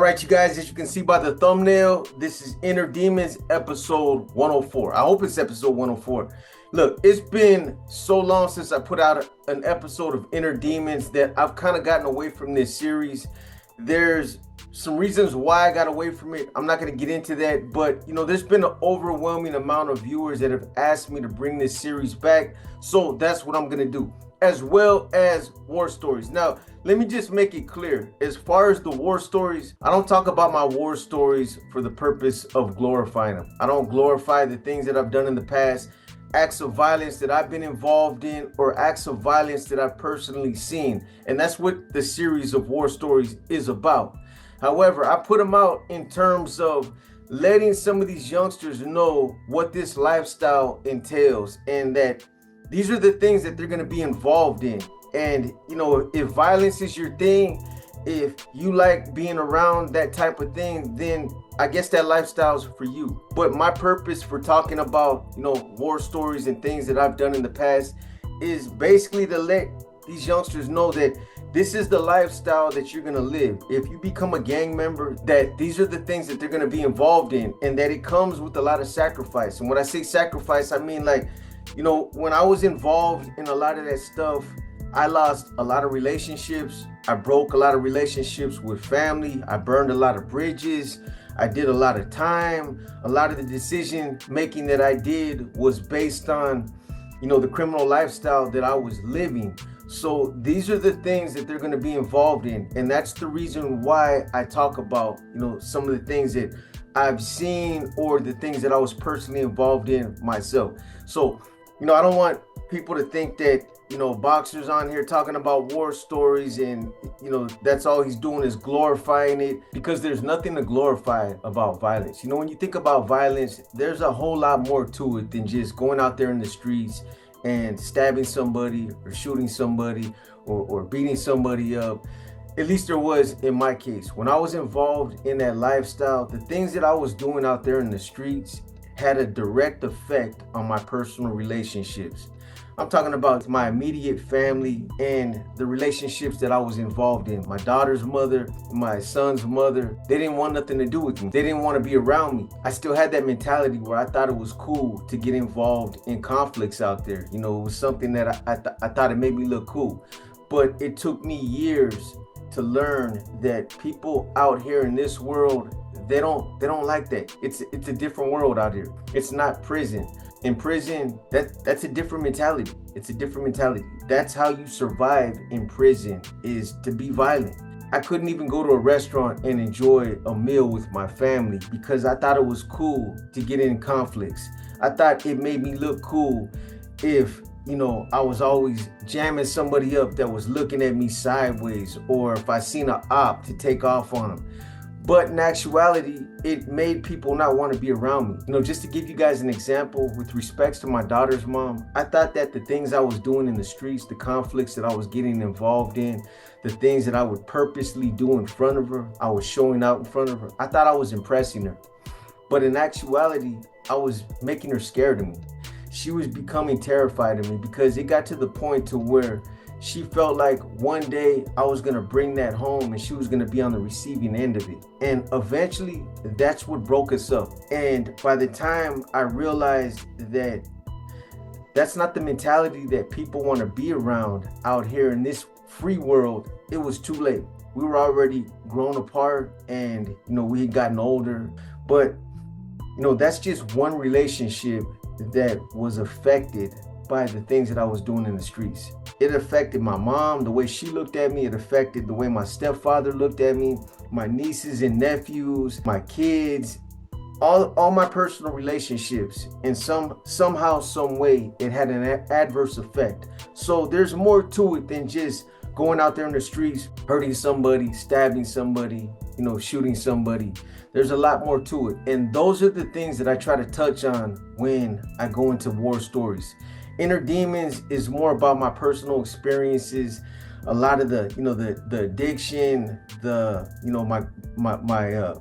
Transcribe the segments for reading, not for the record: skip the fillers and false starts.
right, you guys, as you can see by the thumbnail, this is Inner Demons episode 104. I hope it's episode 104. Look, it's been so long since I put out an episode of Inner Demons that I've kind of gotten away from this series. There's some reasons why I got away from it. I'm not going to get into that, but there's been an overwhelming amount of viewers that have asked me to bring this series back. So that's what I'm going to do, as well as war stories. Now, let me just make it clear. As far as the war stories, I don't talk about my war stories for the purpose of glorifying them. I don't glorify the things that I've done in the past, acts of violence that I've been involved in, or acts of violence that I've personally seen. And that's what the series of war stories is about. However, I put them out in terms of letting some of these youngsters know what this lifestyle entails, and that these are the things that they're going to be involved in. And, if violence is your thing, if you like being around that type of thing, then I guess that lifestyle's for you. But my purpose for talking about, war stories and things that I've done in the past is basically to let these youngsters know that this is the lifestyle that you're going to live. If you become a gang member, that these are the things that they're going to be involved in, and that it comes with a lot of sacrifice. And when I say sacrifice, I mean when I was involved in a lot of that stuff, I lost a lot of relationships. I broke a lot of relationships with family. I burned a lot of bridges. I did a lot of time. A lot of the decision making that I did was based on, the criminal lifestyle that I was living. So these are the things that they're going to be involved in. And that's the reason why I talk about, some of the things that I've seen or the things that I was personally involved in myself. So, I don't want people to think that, boxers on here talking about war stories and, that's all he's doing is glorifying it, because there's nothing to glorify about violence. When you think about violence, there's a whole lot more to it than just going out there in the streets and stabbing somebody or shooting somebody or beating somebody up. At least there was in my case. When I was involved in that lifestyle, the things that I was doing out there in the streets had a direct effect on my personal relationships. I'm talking about my immediate family and the relationships that I was involved in. My daughter's mother, my son's mother, they didn't want nothing to do with me. They didn't want to be around me. I still had that mentality where I thought it was cool to get involved in conflicts out there. It was something that I thought it made me look cool. But it took me years to learn that people out here in this world, they don't like that. It's a different world out here. It's not prison. In prison, that's a different mentality. It's a different mentality. That's how you survive in prison, is to be violent. I couldn't even go to a restaurant and enjoy a meal with my family because I thought it was cool to get in conflicts. I thought it made me look cool if I was always jamming somebody up that was looking at me sideways, or if I seen an op to take off on them. But in actuality, it made people not want to be around me. Just to give you guys an example with respects to my daughter's mom, I thought that the things I was doing in the streets, the conflicts that I was getting involved in, the things that I would purposely do in front of her, I was showing out in front of her, I thought I was impressing her. But in actuality, I was making her scared of me. She was becoming terrified of me because it got to the point to where she felt like one day I was going to bring that home and she was going to be on the receiving end of it. And eventually, that's what broke us up. And by the time I realized that that's not the mentality that people want to be around out here in this free world, it was too late. We were already grown apart and, we had gotten older. But, that's just one relationship that was affected by the things that I was doing in the streets. It affected my mom, the way she looked at me. It affected the way my stepfather looked at me, my nieces and nephews, my kids, all my personal relationships. And somehow, some way, it had an adverse effect. So there's more to it than just going out there in the streets, hurting somebody, stabbing somebody, shooting somebody. There's a lot more to it. And those are the things that I try to touch on when I go into war stories. Inner Demons is more about my personal experiences, a lot of the, the addiction, the,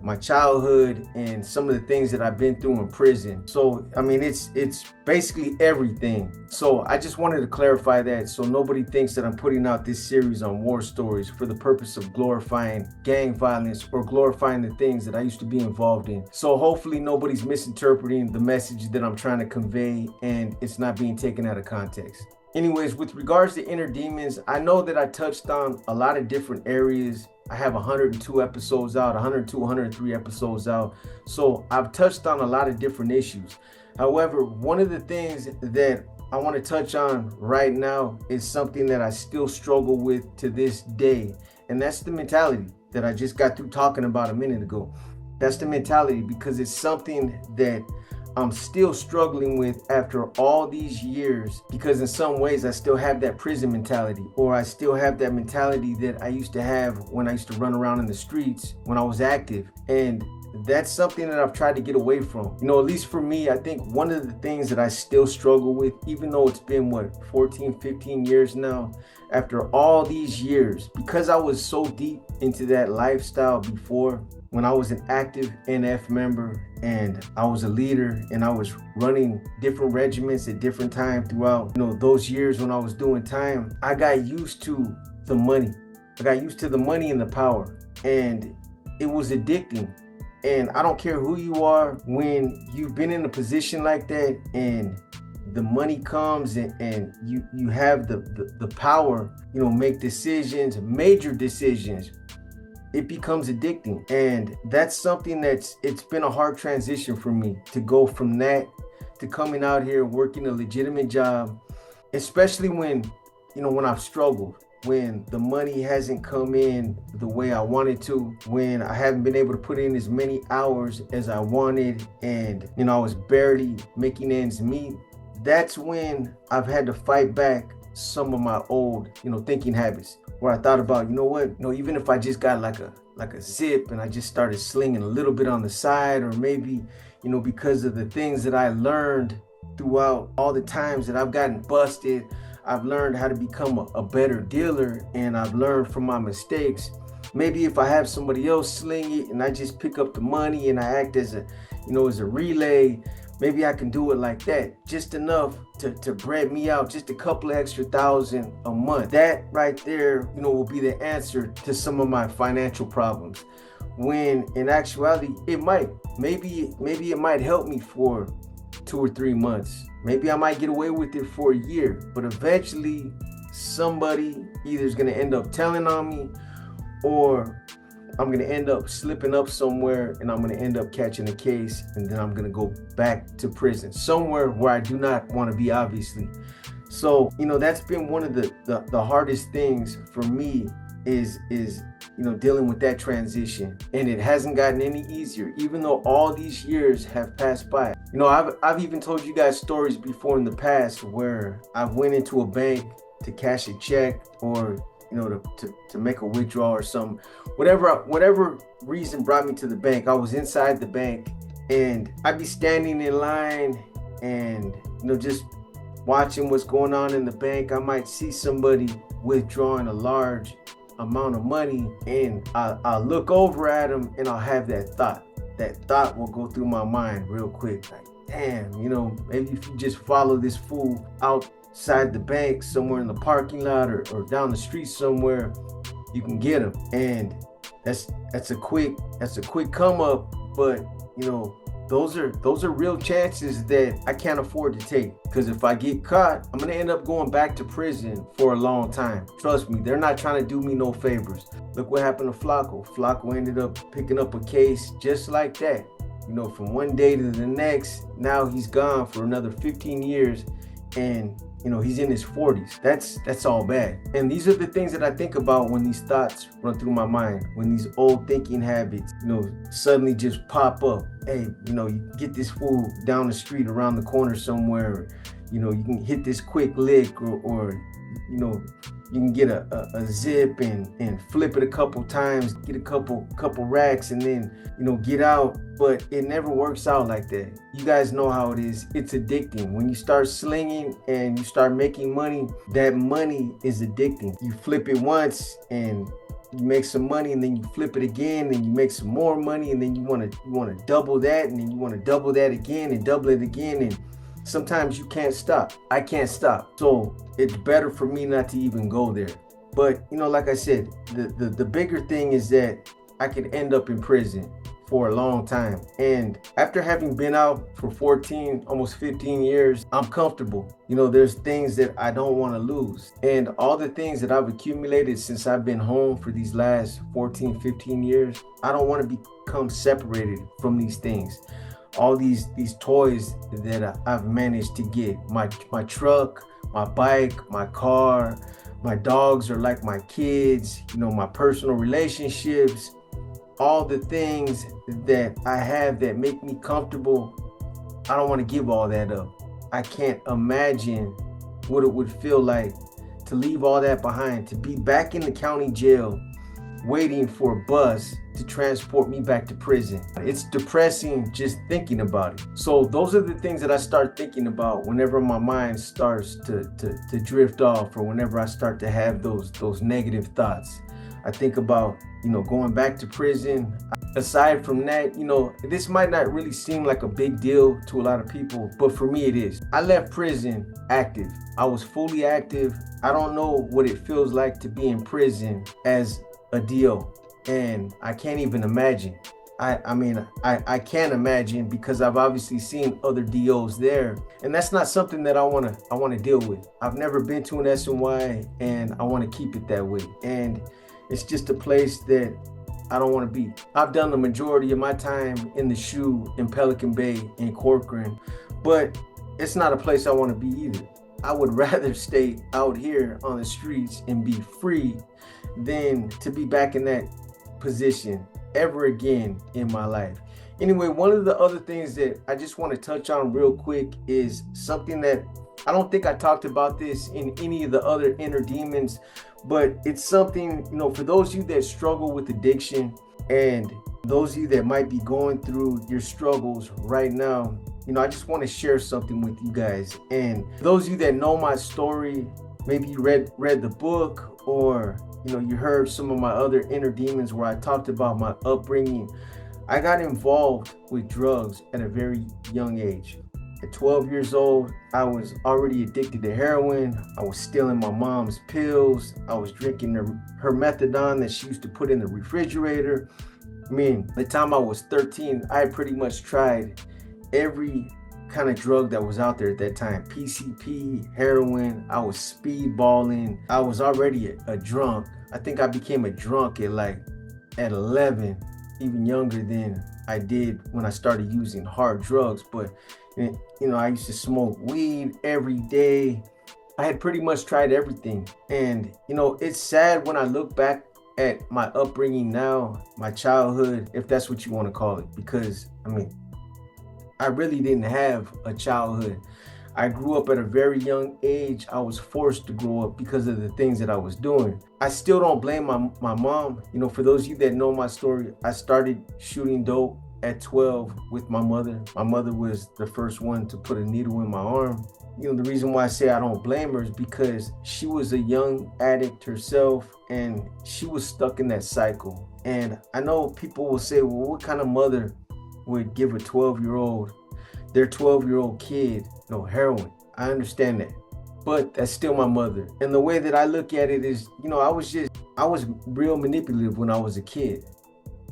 my childhood, and some of the things that I've been through in prison. So I mean, it's basically everything. So I just wanted to clarify that, so nobody thinks that I'm putting out this series on war stories for the purpose of glorifying gang violence or glorifying the things that I used to be involved in. So hopefully nobody's misinterpreting the message that I'm trying to convey, and it's not being taken out of context. Anyways, with regards to inner demons, I know that I touched on a lot of different areas. I have 102 episodes out, 102, 103 episodes out. So I've touched on a lot of different issues. However, one of the things that I want to touch on right now is something that I still struggle with to this day. And that's the mentality that I just got through talking about a minute ago. That's the mentality, because it's something that I'm still struggling with after all these years, because in some ways I still have that prison mentality, or I still have that mentality that I used to have when I used to run around in the streets when I was active. And that's something that I've tried to get away from. At least for me, I think one of the things that I still struggle with, even though it's been 14, 15 years now, after all these years, because I was so deep into that lifestyle before, when I was an active NF member and I was a leader and I was running different regiments at different times throughout, those years when I was doing time, I got used to the money. I got used to the money and the power, and it was addicting. And I don't care who you are, when you've been in a position like that and the money comes and you have the power, make decisions, major decisions, it becomes addicting. And that's something it's been a hard transition for me to go from that to coming out here working a legitimate job, especially when I've struggled, when the money hasn't come in the way I wanted to, when I haven't been able to put in as many hours as I wanted, and I was barely making ends meet. That's when I've had to fight back some of my old thinking habits, where I thought about, even if I just got like a zip and I just started slinging a little bit on the side, or maybe because of the things that I learned throughout all the times that I've gotten busted, I've learned how to become a better dealer, and I've learned from my mistakes. Maybe if I have somebody else sling it and I just pick up the money and I act as a relay, maybe I can do it like that, just enough to bread me out, just a couple of extra $1,000 a month. That right there, will be the answer to some of my financial problems. When in actuality, maybe it might help me for 2 or 3 months. Maybe I might get away with it for a year, but eventually somebody either is going to end up telling on me, or I'm going to end up slipping up somewhere and I'm going to end up catching a case, and then I'm going to go back to prison, somewhere where I do not want to be, obviously. So, that's been one of the hardest things for me is dealing with that transition. And it hasn't gotten any easier, even though all these years have passed by. I've even told you guys stories before in the past where I went into a bank to cash a check, or to make a withdrawal or something. Whatever reason brought me to the bank, I was inside the bank and I'd be standing in line and just watching what's going on in the bank. I might see somebody withdrawing a large amount of money, and I'll look over at them and I'll have that thought will go through my mind real quick, like, damn, maybe if you just follow this fool outside the bank somewhere in the parking lot or down the street somewhere, you can get him. And that's a quick come up, but those are real chances that I can't afford to take, because if I get caught, I'm gonna end up going back to prison for a long time. Trust me, they're not trying to do me no favors. Look what happened to Flacco ended up picking up a case just like that. From one day to the next, now he's gone for another 15 years, and he's in his 40s. That's all bad. And these are the things that I think about when these thoughts run through my mind, when these old thinking habits, suddenly just pop up. Hey, you get this fool down the street around the corner somewhere, you can hit this quick lick, or You can get a zip and flip it a couple times, get a couple racks, and then get out. But it never works out like that. You guys know how it is. It's addicting. When you start slinging and you start making money, that money is addicting. You flip it once and you make some money, and then you flip it again and you make some more money, and then you want to double that, and then you want to double that again and double it again, and sometimes you can't stop. I can't stop. So it's better for me not to even go there. But like I said, the bigger thing is that I could end up in prison for a long time. And after having been out for 14, almost 15 years, I'm comfortable. There's things that I don't want to lose. And all the things that I've accumulated since I've been home for these last 14, 15 years, I don't want to become separated from these things. All these toys that I've managed to get, my truck, my bike, my car, my dogs are like my kids, my personal relationships, all the things that I have that make me comfortable. I don't want to give all that up. I can't imagine what it would feel like to leave all that behind, to be back in the county jail, waiting for a bus to transport me back to prison. It's depressing just thinking about it. So those are the things that I start thinking about whenever my mind starts to drift off, or whenever I start to have those negative thoughts. I think about, going back to prison. Aside from that, this might not really seem like a big deal to a lot of people, but for me it is. I left prison active. I was fully active. I don't know what it feels like to be in prison as a DO, and I can't even imagine. I can't imagine, because I've obviously seen other DOs there, and that's not something that I want to deal with. I've never been to an SNY, and I want to keep it that way. And it's just a place that I don't want to be. I've done the majority of my time in the SHU, in Pelican Bay, in Corcoran, but it's not a place I want to be either. I would rather stay out here on the streets and be free than to be back in that position ever again in my life. Anyway, one of the other things that I just want to touch on real quick is something that I don't think I talked about this in any of the other inner demons, but it's something, for those of you that struggle with addiction, and those of you that might be going through your struggles right now, I just want to share something with you guys. And those of you that know my story, maybe you read the book, or you heard some of my other inner demons where I talked about my upbringing. I got involved with drugs at a very young age. At 12 years old, I was already addicted to heroin. I was stealing my mom's pills. I was drinking her methadone that she used to put in the refrigerator. By the time I was 13, I had pretty much tried every kind of drug that was out there at that time. PCP, heroin. I was speedballing. I was already a drunk. I think I became a drunk at 11, even younger than I did when I started using hard drugs. But I used to smoke weed every day. I had pretty much tried everything. And it's sad when I look back at my upbringing now, my childhood, if that's what you want to call it, because I really didn't have a childhood. I grew up at a very young age. I was forced to grow up because of the things that I was doing. I still don't blame my mom. For those of you that know my story, I started shooting dope at 12 with my mother. My mother was the first one to put a needle in my arm. The reason why I say I don't blame her is because she was a young addict herself, and she was stuck in that cycle. And I know people will say, well, what kind of mother would give a 12-year-old, their 12-year-old kid, heroin? I understand that, but that's still my mother. And the way that I look at it is, I was real manipulative when I was a kid.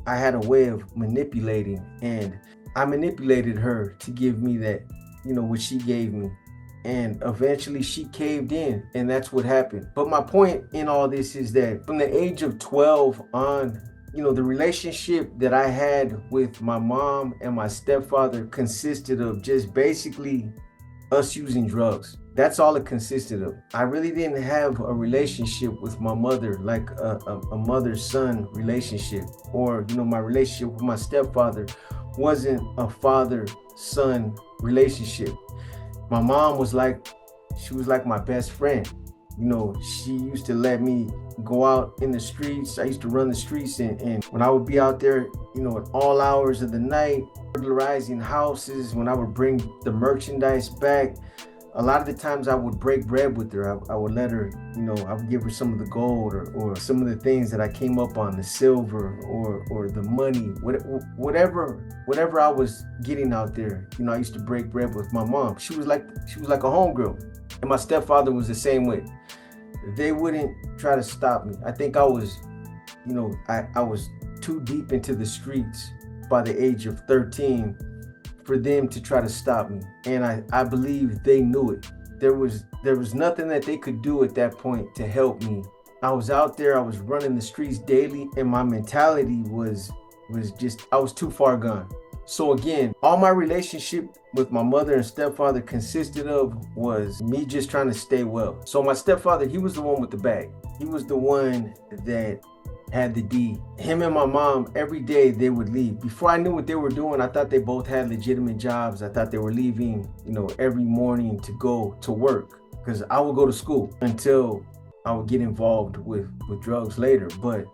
I had a way of manipulating, and I manipulated her to give me that, what she gave me. And eventually she caved in, and that's what happened. But my point in all this is that from the age of 12 on, the relationship that I had with my mom and my stepfather consisted of just basically us using drugs. That's all it consisted of. I really didn't have a relationship with my mother, like a mother-son relationship, or, my relationship with my stepfather wasn't a father-son relationship. My mom was like my best friend. You know, she used to let me go out in the streets. I used to run the streets, and when I would be out there, you know, at all hours of the night, burglarizing houses, when I would bring the merchandise back, a lot of the times I would break bread with her. I would let her, you know, I would give her some of the gold or some of the things that I came up on, the silver or the money, whatever I was getting out there. You know, I used to break bread with my mom. She was like a homegirl. And my stepfather was the same way. They wouldn't try to stop me. I think I was, you know, I was too deep into the streets by the age of 13 for them to try to stop me. And I believe they knew it. There was nothing that they could do at that point to help me. I was out there, I was running the streets daily, and my mentality was just, I was too far gone. So again, all my relationship with my mother and stepfather consisted of was me just trying to stay well. So my stepfather, he was the one with the bag. He was the one that had the D. Him and my mom, every day they would leave. Before I knew what they were doing, I thought they both had legitimate jobs. I thought they were leaving, you know, every morning to go to work, because I would go to school until I would get involved with drugs later. But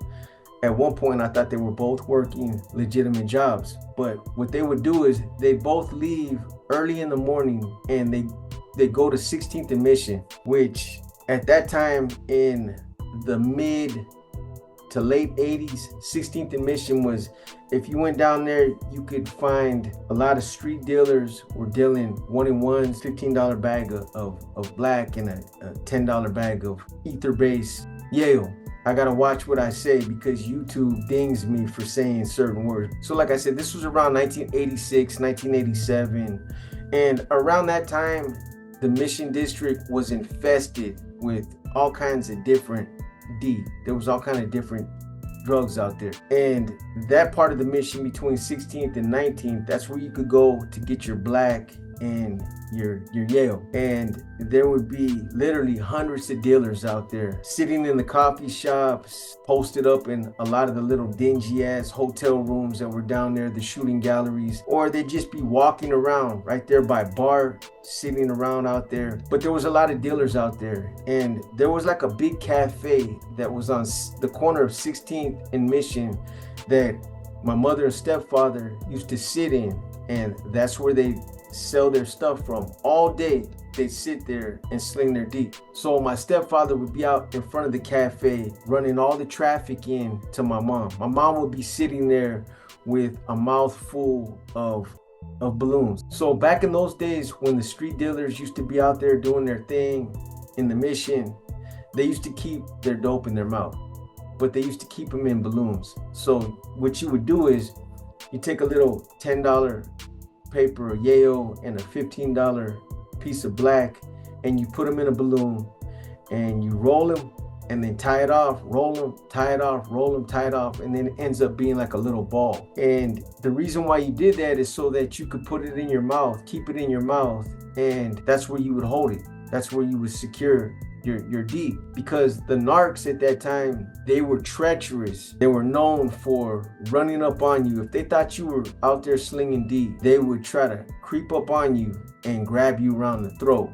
at one point, I thought they were both working legitimate jobs. But what they would do is they both leave early in the morning and they go to 16th and Mission, which at that time in the mid to late 80s, 16th and Mission was, if you went down there, you could find a lot of street dealers were dealing 1-in-1s, $15 bag of black and a $10 bag of ether-based Yale. I gotta watch what I say because YouTube dings me for saying certain words. So like I said, this was around 1986, 1987. And around that time, the Mission District was infested with all kinds of different D. There was all kinds of different drugs out there. And that part of the Mission between 16th and 19th, that's where you could go to get your black and your Yale. And there would be literally hundreds of dealers out there sitting in the coffee shops, posted up in a lot of the little dingy ass hotel rooms that were down there, the shooting galleries, or they'd just be walking around right there by bar, sitting around out there. But there was a lot of dealers out there, and there was like a big cafe that was on the corner of 16th and Mission that my mother and stepfather used to sit in, and that's where they sell their stuff from. All day they'd sit there and sling their D. So my stepfather would be out in front of the cafe running all the traffic in to my mom. My mom would be sitting there with a mouthful of balloons. So back in those days when the street dealers used to be out there doing their thing in the Mission, they used to keep their dope in their mouth, but they used to keep them in balloons. So what you would do is you take a little $10 paper Yale and a $15 piece of black, and you put them in a balloon and you roll them and then tie it off, roll them, tie it off, roll them, tie it off, and then it ends up being like a little ball. And the reason why you did that is so that you could put it in your mouth, keep it in your mouth, and that's where you would hold it. That's where you would secure your D, because the narcs at that time, they were treacherous. They were known for running up on you. If they thought you were out there slinging D, they would try to creep up on you and grab you around the throat,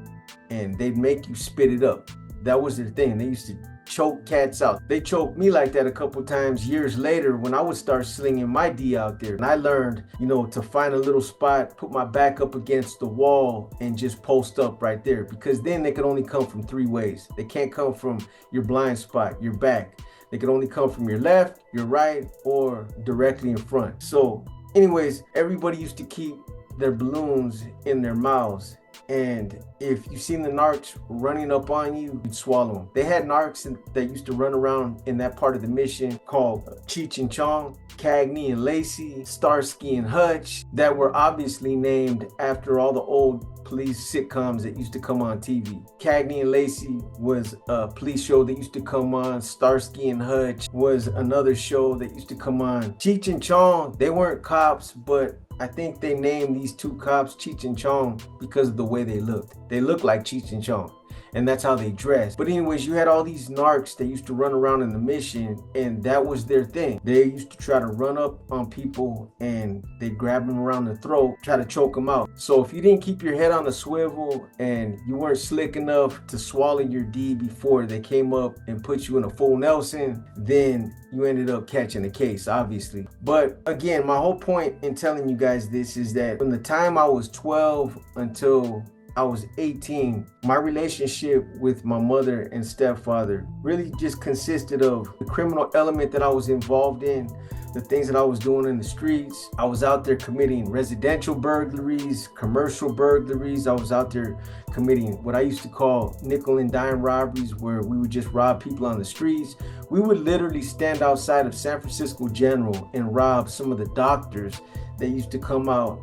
and they'd make you spit it up. That was their thing. They used to choke cats out. They choked me like that a couple times years later when I would start slinging my D out there. And I learned, you know, to find a little spot, put my back up against the wall and just post up right there, because then they could only come from three ways. They can't come from your blind spot, your back. They could only come from your left, your right, or directly in front. So anyways, everybody used to keep their balloons in their mouths. And if you seen the narcs running up on you, you'd swallow them. They had narcs that used to run around in that part of the Mission called Cheech and Chong, Cagney and Lacey, Starsky and Hutch, that were obviously named after all the old police sitcoms that used to come on TV. Cagney and Lacey was a police show that used to come on. Starsky and Hutch was another show that used to come on. Cheech and Chong, they weren't cops, but I think they named these two cops Cheech and Chong because of the way they looked. They looked like Cheech and Chong. and that's how they dress. But anyways, you had all these narcs that used to run around in the mission, and that was their thing. They used to try to run up on people and they grab them around the throat, try to choke them out. So if you didn't keep your head on a swivel and you weren't slick enough to swallow your D before they came up and put you in a full Nelson, then you ended up catching a case, obviously. But again, my whole point in telling you guys this is that from the time I was 12 until I was 18, my relationship with my mother and stepfather really just consisted of the criminal element that I was involved in, the things that I was doing in the streets. I was out there committing residential burglaries, commercial burglaries. I was out there committing what I used to call nickel and dime robberies, where we would just rob people on the streets. We would literally stand outside of San Francisco General and rob some of the doctors that used to come out,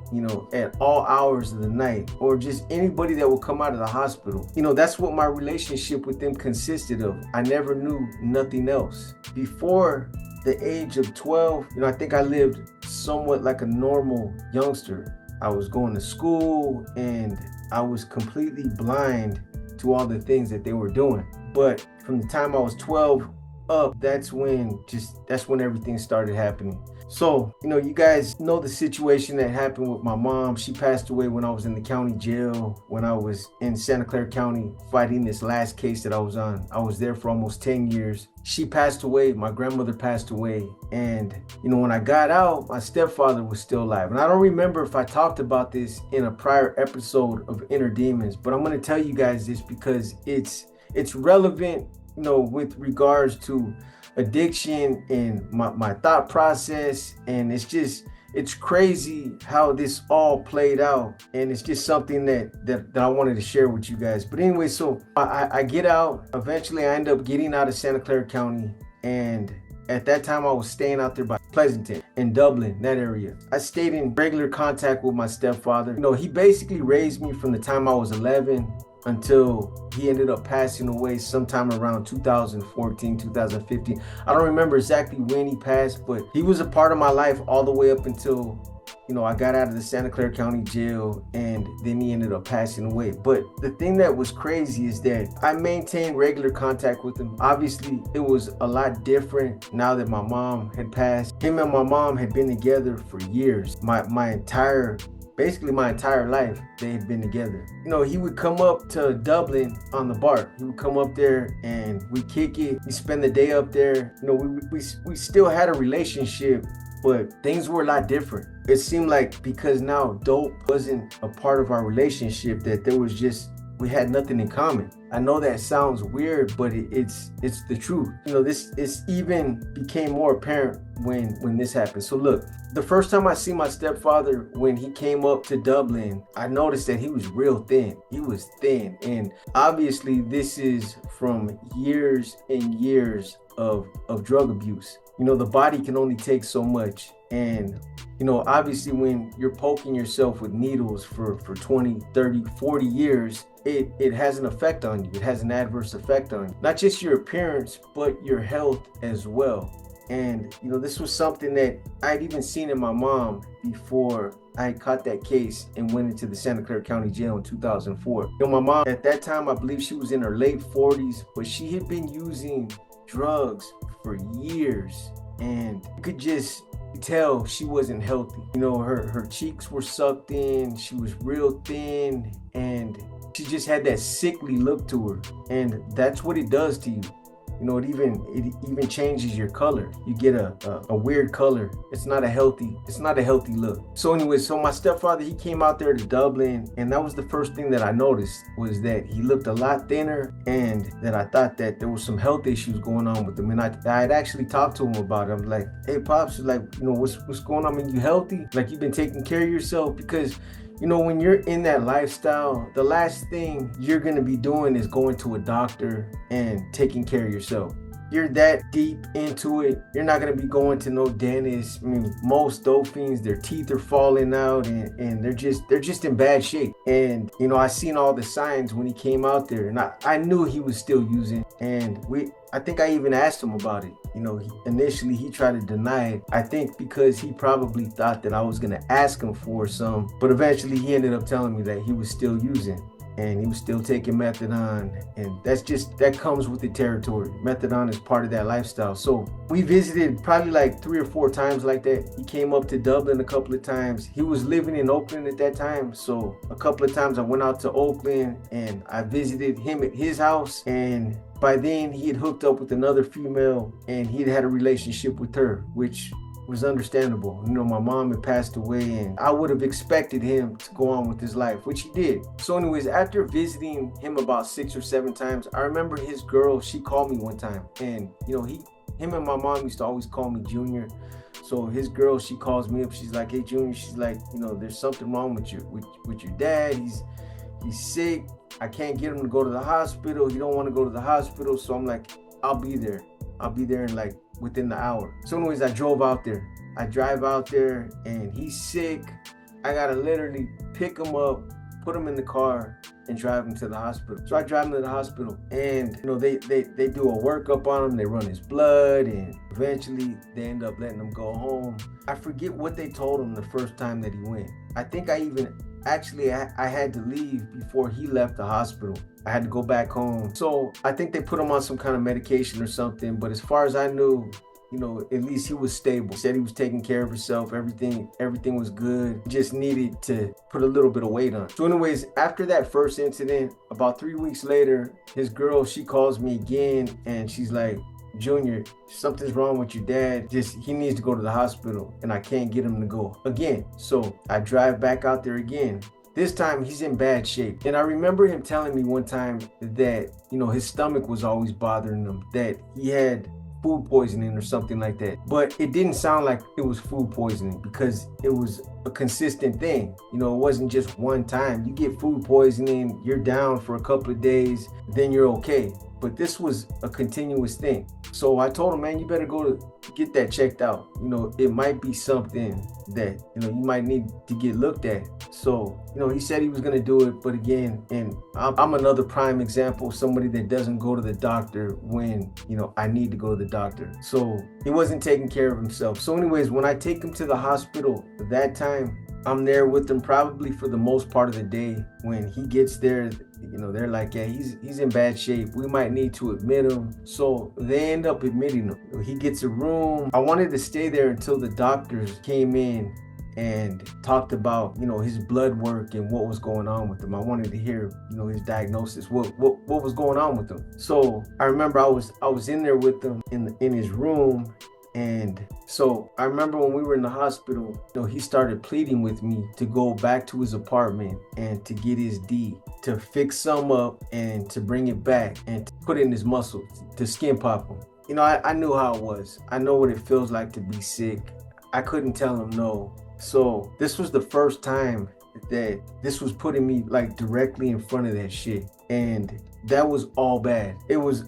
at all hours of the night, or just anybody that would come out of the hospital. That's what my relationship with them consisted of. I never knew nothing else. Before the age of 12, I think I lived somewhat like a normal youngster. I was going to school and I was completely blind to all the things that they were doing. But from the time I was 12 up, that's when everything started happening. So, you guys know the situation that happened with my mom. She passed away when I was in the county jail, when I was in Santa Clara County fighting this last case that I was on. I was there for almost 10 years. She passed away. My grandmother passed away. And, when I got out, my stepfather was still alive. And I don't remember if I talked about this in a prior episode of Inner Demons, but I'm going to tell you guys this because it's relevant, with regards to addiction and my thought process. And it's crazy how this all played out, and it's just something that I wanted to share with you guys. But anyway, so I get out. Eventually I end up getting out of Santa Clara County, and at that time I was staying out there by Pleasanton in Dublin, that area. I stayed in regular contact with my stepfather. He basically raised me from the time I was 11 until he ended up passing away sometime around 2014, 2015. I don't remember exactly when he passed, but he was a part of my life all the way up until, I got out of the Santa Clara County jail, and then he ended up passing away. But the thing that was crazy is that I maintained regular contact with him. Obviously, it was a lot different now that my mom had passed. Him and my mom had been together for years. Basically my entire life, they had been together. He would come up to Dublin on the BART. He would come up there and we kick it. We spend the day up there. We still had a relationship, but things were a lot different. It seemed like because now dope wasn't a part of our relationship, that we had nothing in common. I know that sounds weird, but it's the truth. This even became more apparent when this happened. So look, the first time I see my stepfather, when he came up to Dublin, I noticed that he was real thin. He was thin. And obviously this is from years and years of drug abuse. The body can only take so much. And, obviously when you're poking yourself with needles for 20, 30, 40 years, it has an effect on you. It has an adverse effect on you. Not just your appearance, but your health as well. And, this was something that I'd even seen in my mom before I caught that case and went into the Santa Clara County Jail in 2004. My mom, at that time, I believe she was in her late 40s, but she had been using drugs for years. And you could just tell she wasn't healthy. Her cheeks were sucked in. She was real thin, and she just had that sickly look to her. And that's what it does to you. It even changes your color. You get a weird color. It's not a healthy look. So anyway, so my stepfather, he came out there to Dublin, and that was the first thing that I noticed, was that he looked a lot thinner, and that I thought that there was some health issues going on with him. And I had actually talked to him about it. I'm like, hey Pops, what's going on? I mean, you healthy? Like, you've been taking care of yourself? Because when you're in that lifestyle, the last thing you're going to be doing is going to a doctor and taking care of yourself. You're that deep into it, you're not going to be going to no dentist. I mean, most dope fiends, their teeth are falling out, and they're just in bad shape. And, I seen all the signs when he came out there, and I knew he was still using. And I think I even asked him about it. Initially he tried to deny it. I think because he probably thought that I was going to ask him for some, but eventually he ended up telling me that he was still using. and he was still taking methadone, and that comes with the territory. Methadone is part of that lifestyle. So we visited probably like 3 or 4 times like that. He came up to Dublin a couple of times. He was living in Oakland at that time, so a couple of times I went out to Oakland and I visited him at his house, and by then he had hooked up with another female and he had a relationship with her, which was understandable. You know, my mom had passed away and I would have expected him to go on with his life, which he did. So anyways, after visiting him about 6 or 7 times, I remember his girl, she called me one time, and you know, him and my mom used to always call me Junior. So his girl, she calls me up, she's like, "Hey Junior," she's like, "You know, there's something wrong with your dad. He's sick. I can't get him to go to the hospital. He don't want to go to the hospital." So I'm like, I'll be there in like within the hour. So anyways, I drive out there and he's sick. I gotta literally pick him up, put him in the car, and drive him to the hospital. So I drive him to the hospital, and you know, they do a workup on him. They run his blood, and eventually they end up letting him go home. I forget what they told him the first time that he went. I think I had to leave before he left the hospital. I had to go back home. So I think they put him on some kind of medication or something. But as far as I knew, you know, at least he was stable. He said he was taking care of himself. Everything was good. He just needed to put a little bit of weight on. So anyways, after that first incident, about 3 weeks later, his girl, she calls me again and she's like, "Junior, something's wrong with your dad. He needs to go to the hospital and I can't get him to go again." So I drive back out there again. This time he's in bad shape. And I remember him telling me one time that, you know, his stomach was always bothering him, that he had food poisoning or something like that. But it didn't sound like it was food poisoning because it was a consistent thing. You know, it wasn't just one time. You get food poisoning, you're down for a couple of days, then you're okay. But this was a continuous thing. So I told him, "Man, you better go to get that checked out. You know, it might be something that, you know, you might need to get looked at." So, you know, he said he was going to do it. But again, and I'm another prime example of somebody that doesn't go to the doctor when, you know, I need to go to the doctor. So he wasn't taking care of himself. So anyways, when I take him to the hospital that time, I'm there with him probably for the most part of the day. When he gets there, you know, they're like, "Yeah, he's in bad shape. We might need to admit him." So they end up admitting him. He gets a room. I wanted to stay there until the doctors came in and talked about, you know, his blood work and what was going on with him. I wanted to hear, you know, his diagnosis, what was going on with him. So I remember I was in there with him in his room. And so I remember when we were in the hospital, you know, he started pleading with me to go back to his apartment and to get his D, to fix some up and to bring it back and to put it in his muscle, to skin pop him. You know, I knew how it was. I know what it feels like to be sick. I couldn't tell him no. So this was the first time that this was putting me like directly in front of that shit. And that was all bad. It was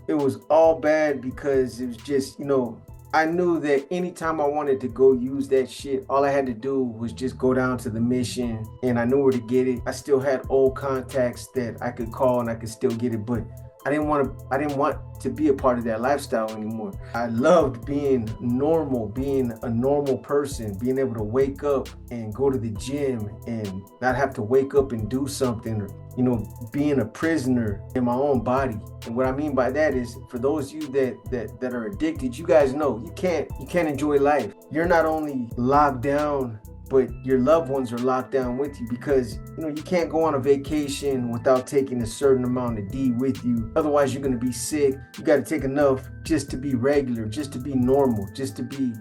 all bad because it was just, you know, I knew that anytime I wanted to go use that shit, all I had to do was just go down to the Mission and I knew where to get it. I still had old contacts that I could call and I could still get it, but I didn't want to be a part of that lifestyle anymore. I loved being normal, being a normal person, being able to wake up and go to the gym and not have to wake up and do something, or, you know, being a prisoner in my own body. And what I mean by that is, for those of you that are addicted, you guys know you can't enjoy life. You're not only locked down, but your loved ones are locked down with you, because, you know, you can't go on a vacation without taking a certain amount of D with you. Otherwise, you're going to be sick. You got to take enough just to be regular, just to be normal, just to be,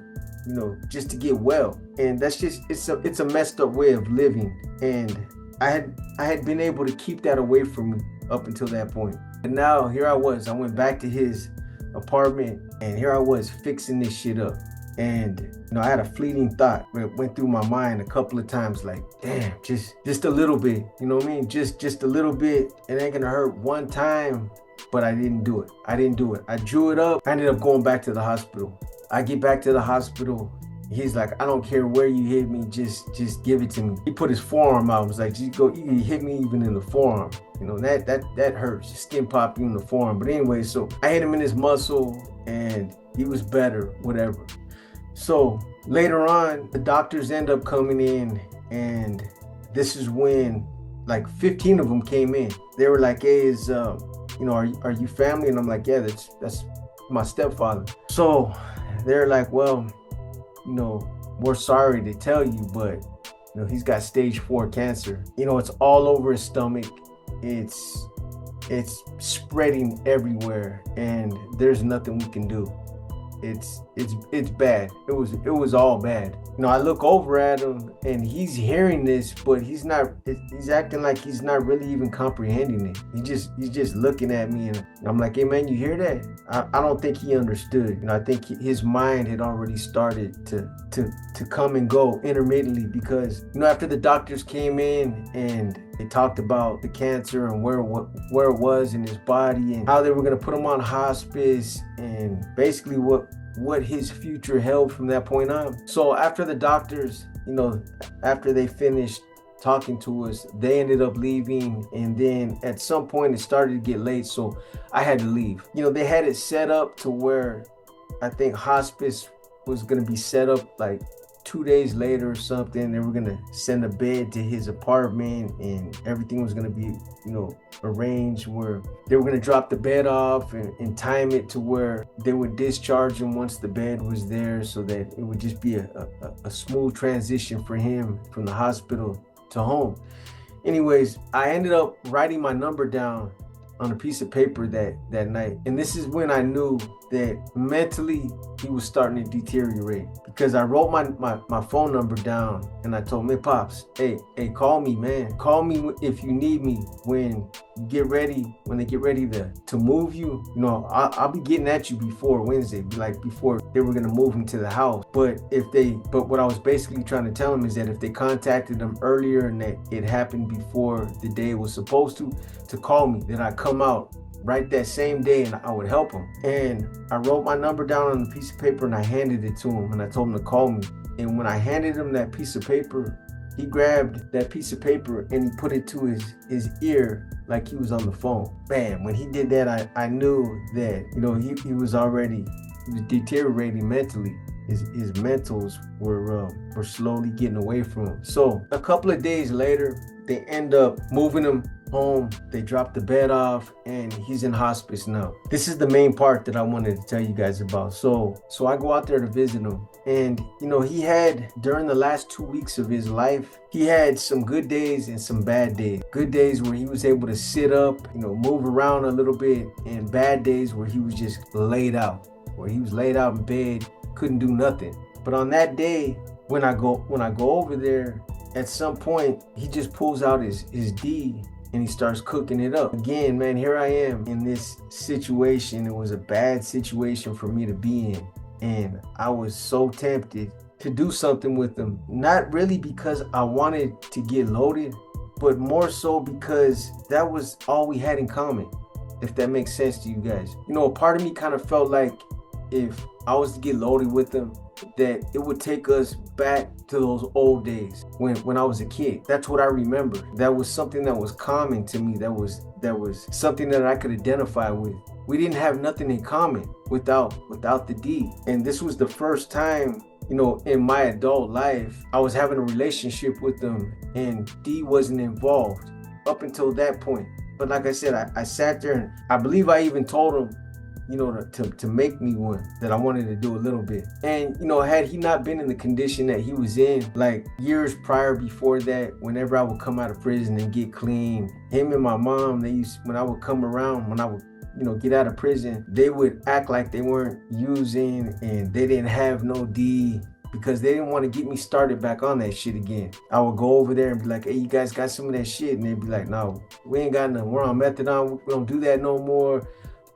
you know, just to get well. And that's just, it's a messed up way of living. And I had been able to keep that away from me up until that point. And now here I was. I went back to his apartment and here I was fixing this shit up. And, you know, I had a fleeting thought that went through my mind a couple of times, like, damn, just a little bit, you know what I mean? Just a little bit. It ain't gonna hurt one time, but I didn't do it. I drew it up. I ended up going back to the hospital. I get back to the hospital. He's like, "I don't care where you hit me, just give it to me." He put his forearm out. I was like, "Just go, you can hit me even in the forearm. You know, that hurts. Skin pop you in the forearm." But anyway, so I hit him in his muscle and he was better, whatever. So later on, the doctors end up coming in, and this is when like 15 of them came in. They were like, hey, are you family? And I'm like, yeah, that's my stepfather. So they're like, well, we're sorry to tell you, but he's got stage 4 cancer. It's all over his stomach. It's spreading everywhere, and there's nothing we can do. It's bad. It was all bad. I look over at him and he's hearing this, but he's acting like he's not really even comprehending it. He's just looking at me, and I'm like, hey man, you hear that? I don't think he understood. I think his mind had already started to come and go intermittently, because after the doctors came in and they talked about the cancer and where it was in his body and how they were going to put him on hospice and basically what his future held from that point on. So after the doctors, after they finished talking to us, they ended up leaving, and then at some point it started to get late, so I had to leave. They had it set up to where I think hospice was going to be set up like 2 days later or something. They were gonna send a bed to his apartment, and everything was gonna be, arranged where they were gonna drop the bed off and time it to where they would discharge him once the bed was there, so that it would just be a smooth transition for him from the hospital to home. Anyways, I ended up writing my number down on a piece of paper that night. And this is when I knew that mentally he was starting to deteriorate, because I wrote my phone number down and I told him, hey Pops, hey, call me, man. Call me if you need me when they get ready to move you. I'll be getting at you before Wednesday, like before they were gonna move him to the house. But what I was basically trying to tell him is that if they contacted him earlier and that it happened before the day it was supposed to call me, then I'd come out right that same day and I would help him. And I wrote my number down on a piece of paper and I handed it to him, and I told him to call me. And when I handed him that piece of paper, he grabbed that piece of paper and he put it to his ear like he was on the phone. Bam! When he did that, I knew that he was deteriorating mentally. His mentals were slowly getting away from him. So a couple of days later, they end up moving him home. They dropped the bed off and he's in hospice now. This is the main part that I wanted to tell you guys about. So I go out there to visit him, and he had, during the last 2 weeks of his life, he had some good days and some bad days. Good days where he was able to sit up, move around a little bit, and bad days where he was just laid out, in bed, couldn't do nothing. But on that day, when I go over there, at some point he just pulls out his D and he starts cooking it up. Again, man, here I am in this situation. It was a bad situation for me to be in, and I was so tempted to do something with him. Not really because I wanted to get loaded, but more so because that was all we had in common, if that makes sense to you guys. A part of me kind of felt like if I was to get loaded with him, that it would take us back to those old days when I was a kid. That's what I remember. That was something that was common to me. That was something that I could identify with. We didn't have nothing in common without the D. And this was the first time, in my adult life, I was having a relationship with them and D wasn't involved up until that point. But like I said, I sat there and I believe I even told him, to make me one, that I wanted to do a little bit. And had he not been in the condition that he was in, like years prior before that, whenever I would come out of prison and get clean, him and my mom, when I would come around, when I would get out of prison, they would act like they weren't using and they didn't have no D, because they didn't want to get me started back on that shit again. I would go over there and be like, hey, you guys got some of that shit? And they'd be like, no, we ain't got none. We're on methadone. We don't do that no more.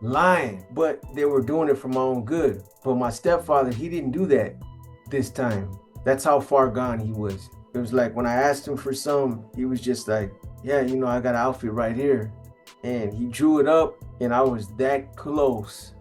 Lying. But they were doing it for my own good. But my stepfather, he didn't do that this time. That's how far gone he was. It was like when I asked him for some, he was just like, yeah, I got an outfit right here. And he drew it up, and I was that close.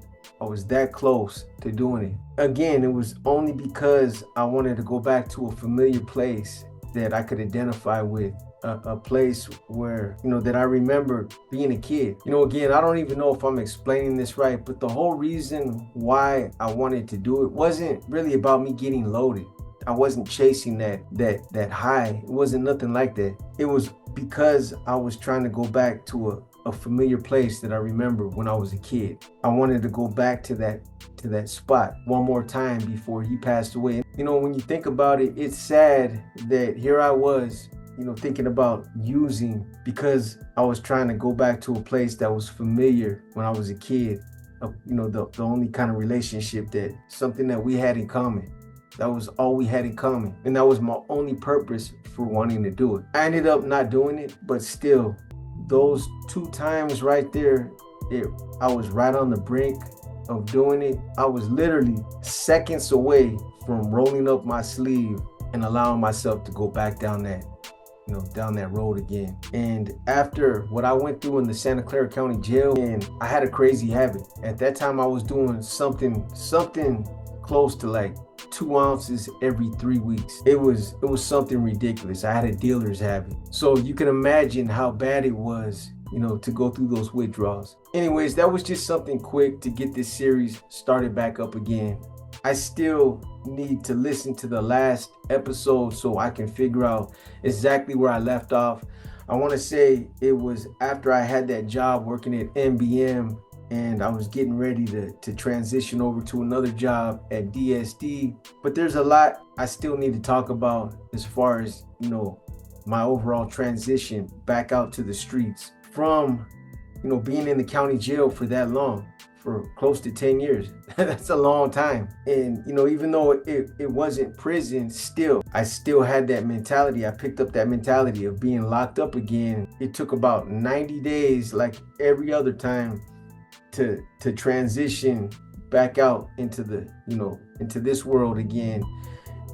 To doing it. Again, it was only because I wanted to go back to a familiar place that I could identify with. A place where, that I remember being a kid. Again, I don't even know if I'm explaining this right, but the whole reason why I wanted to do it wasn't really about me getting loaded. I wasn't chasing that high. It wasn't nothing like that. It was because I was trying to go back to a familiar place that I remember when I was a kid. I wanted to go back to that spot one more time before he passed away. You know, when you think about it, it's sad that here I was, you know, thinking about using because I was trying to go back to a place that was familiar when I was a kid. You know, the only kind of relationship, that something that we had in common. That was all we had in common. And that was my only purpose for wanting to do it. I ended up not doing it, but still, those 2 times right there, I was right on the brink of doing it. I was literally seconds away from rolling up my sleeve and allowing myself to go back down that road again. And after what I went through in the Santa Clara County Jail, and I had a crazy habit. At that time, I was doing something close to like 2 ounces every 3 weeks. It was something ridiculous. I had a dealer's habit. So you can imagine how bad it was, you know, to go through those withdrawals. Anyways, that was just something quick to get this series started back up again. I still need to listen to the last episode so I can figure out exactly where I left off. I want to say it was after I had that job working at MBM, and I was getting ready to transition over to another job at DSD. But there's a lot I still need to talk about as far as, you know, my overall transition back out to the streets from, you know, being in the county jail for that long, for close to 10 years. That's a long time. And, you know, even though it wasn't prison, I still had that mentality. I picked up that mentality of being locked up again. It took about 90 days, like every other time, to transition back out into into this world again,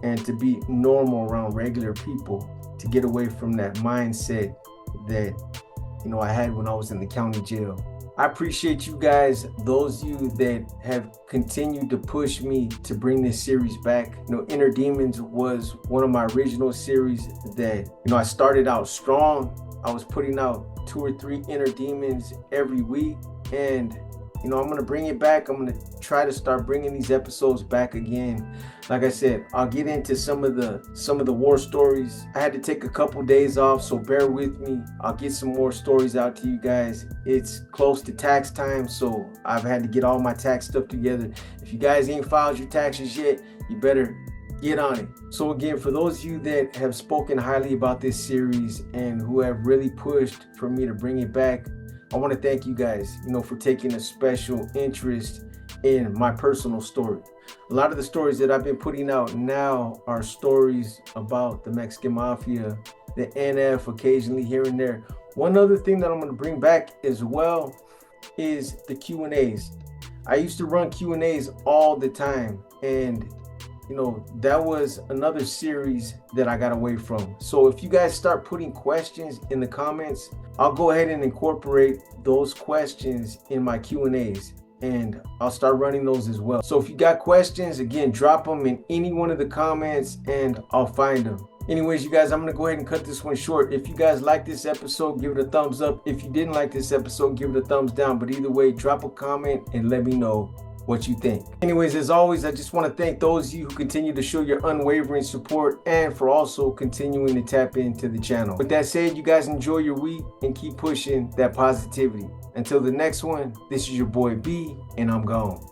and to be normal around regular people, to get away from that mindset that, you know, I had when I was in the county jail. I appreciate you guys, those of you that have continued to push me to bring this series back. You know, Inner Demons was one of my original series that, you know, I started out strong. I was putting out 2 or 3 Inner Demons every week, and, you know, I'm going to bring it back. I'm going to try to start bringing these episodes back again. Like I said, I'll get into some of the war stories. I had to take a couple days off, so bear with me. I'll get some more stories out to you guys. It's close to tax time, so I've had to get all my tax stuff together. If you guys ain't filed your taxes yet, you better get on it. So again, for those of you that have spoken highly about this series and who have really pushed for me to bring it back, I want to thank you guys, you know, for taking a special interest in my personal story. A lot of the stories that I've been putting out now are stories about the Mexican Mafia, the NF, occasionally here and there. One other thing that I'm going to bring back as well is the Q&As. I used to run Q&As all the time, and, you know, that was another series that I got away from. So if you guys start putting questions in the comments, I'll go ahead and incorporate those questions in my Q&As, and I'll start running those as well. So if you got questions, again, drop them in any one of the comments and I'll find them. Anyways, you guys, I'm going to go ahead and cut this one short. If you guys like this episode, give it a thumbs up. If you didn't like this episode, give it a thumbs down. But either way, drop a comment and let me know what you think. Anyways, as always, I just want to thank those of you who continue to show your unwavering support, and for also continuing to tap into the channel. With that said, you guys enjoy your week and keep pushing that positivity. Until the next one, this is your boy B, and I'm gone.